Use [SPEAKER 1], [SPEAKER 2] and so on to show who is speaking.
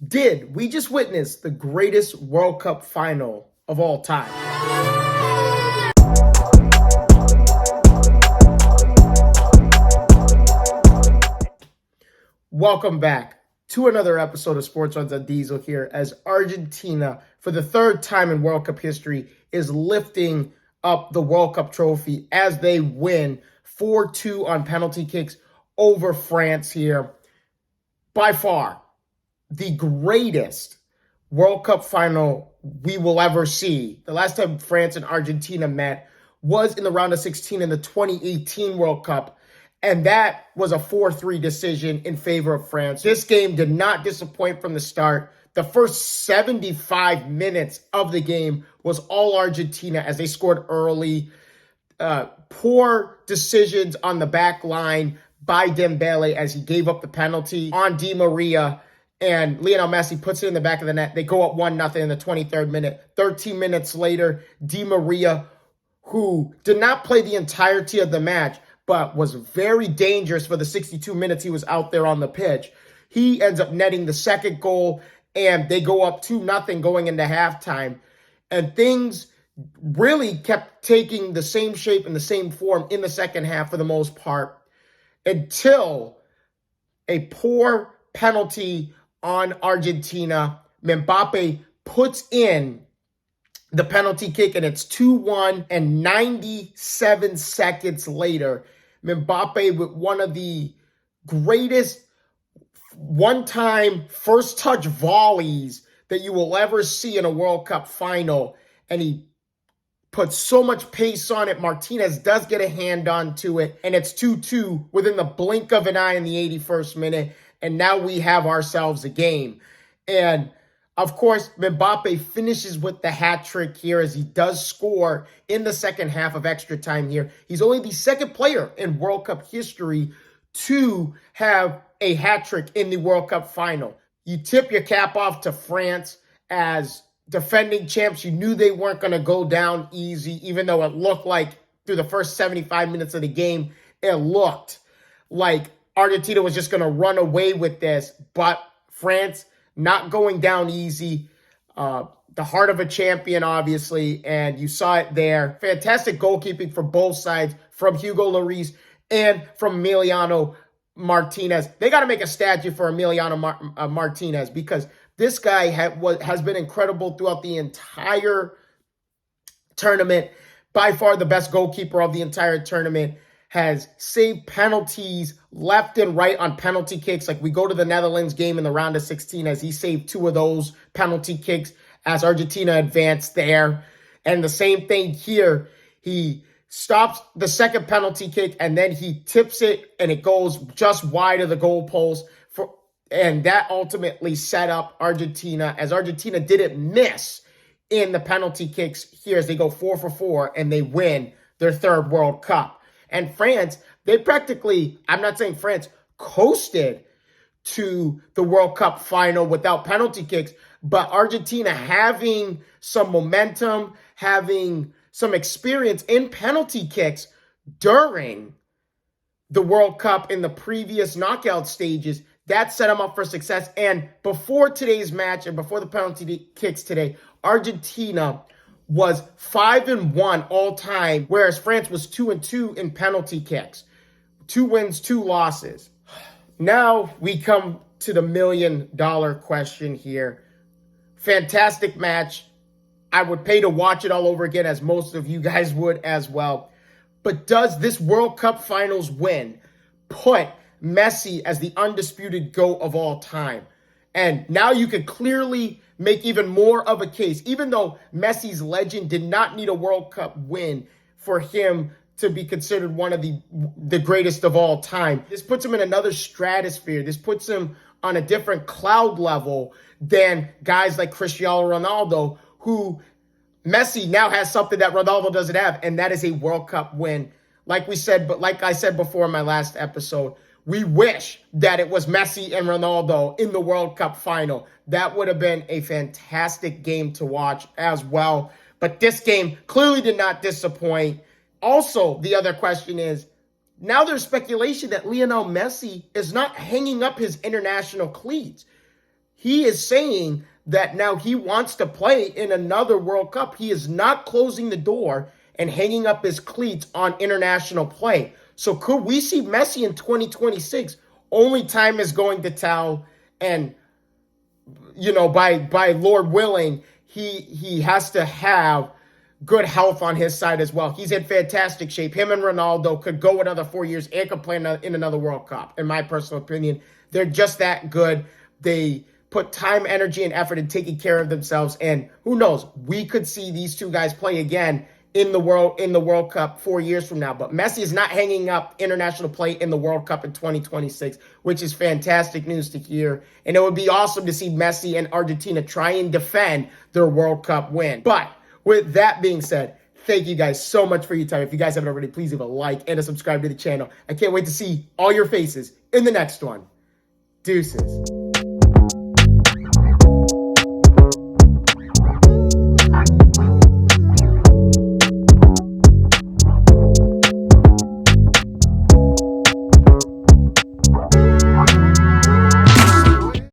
[SPEAKER 1] Did we just witness the greatest World Cup final of all time? Welcome back to another episode of Sports Runs on Diesel here as Argentina, for the third time in World Cup history, is lifting up the World Cup trophy as they win 4-2 on penalty kicks over France here. By far, the greatest World Cup final we will ever see. The last time France and Argentina met was in the round of 16 in the 2018 World Cup, and that was a 4-3 decision in favor of France. This game did not disappoint from the start. The first 75 minutes of the game was all Argentina as they scored early. Poor decisions on the back line by Dembele as he gave up the penalty on Di Maria, and Lionel Messi puts it in the back of the net. They go up 1-0 in the 23rd minute. 13 minutes later, Di Maria, who did not play the entirety of the match, but was very dangerous for the 62 minutes he was out there on the pitch, he ends up netting the second goal, and they go up 2-0 going into halftime. And things really kept taking the same shape and the same form in the second half for the most part, until a poor penalty on Argentina. Mbappe puts in the penalty kick, and it's 2-1, and 97 seconds later, Mbappe with one of the greatest one-time first-touch volleys that you will ever see in a World Cup final, and he puts so much pace on it. Martinez does get a hand onto it, and it's 2-2 within the blink of an eye in the 81st minute, and now we have ourselves a game. And of course, Mbappe finishes with the hat trick here as he does score in the second half of extra time here. He's only the second player in World Cup history to have a hat trick in the World Cup final. You tip your cap off to France as defending champs. You knew they weren't going to go down easy, even though it looked like through the first 75 minutes of the game, it looked like Argentina was just going to run away with this. But France not going down easy. The heart of a champion, obviously, and you saw it there. Fantastic goalkeeping for both sides, from Hugo Lloris and from Emiliano Martinez. They got to make a statue for Emiliano Martinez, because this guy has been incredible throughout the entire tournament. By far the best goalkeeper of the entire tournament. Has saved penalties left and right on penalty kicks. Like, we go to the Netherlands game in the round of 16 as he saved 2 of those penalty kicks as Argentina advanced there. And the same thing here. He stops the second penalty kick, and then he tips it, and it goes just wide of the goalpost. And that ultimately set up Argentina, as Argentina didn't miss in the penalty kicks here as they go 4 for 4 and they win their third World Cup. And France, they practically, I'm not saying France coasted to the World Cup final without penalty kicks, but Argentina having some momentum, having some experience in penalty kicks during the World Cup in the previous knockout stages, that set them up for success. And before today's match and before the penalty kicks today, Argentina was 5-1 all time, whereas France was 2-2 in penalty kicks. 2 wins, 2 losses. Now we come to the $1 million question here. Fantastic match. I would pay to watch it all over again, as most of you guys would as well. But does this World Cup Finals win put Messi as the undisputed GOAT of all time? And now you can clearly make even more of a case, even though Messi's legend did not need a World Cup win for him to be considered one of the greatest of all time. This puts him in another stratosphere. This puts him on a different cloud level than guys like Cristiano Ronaldo, who Messi now has something that Ronaldo doesn't have, and that is a World Cup win. Like I said before in my last episode, we wish that it was Messi and Ronaldo in the World Cup final. That would have been a fantastic game to watch as well. But this game clearly did not disappoint. Also, the other question is, now there's speculation that Lionel Messi is not hanging up his international cleats. he is saying that now he wants to play in another World Cup. He is not closing the door and hanging up his cleats on international play. So could we see Messi in 2026? Only time is going to tell. And, by Lord willing, he has to have good health on his side as well. He's in fantastic shape. Him and Ronaldo could go another 4 years and could play in another World Cup, in my personal opinion. They're just that good. They put time, energy, and effort in taking care of themselves. And who knows, we could see these two guys play again in the World Cup 4 years from now. But Messi is not hanging up international play in the World Cup in 2026, which is fantastic news to hear. And it would be awesome to see Messi and Argentina try and defend their World Cup win. But with that being said, thank you guys so much for your time. If you guys haven't already, please leave a like and a subscribe to the channel. I can't wait to see all your faces in the next one. Deuces.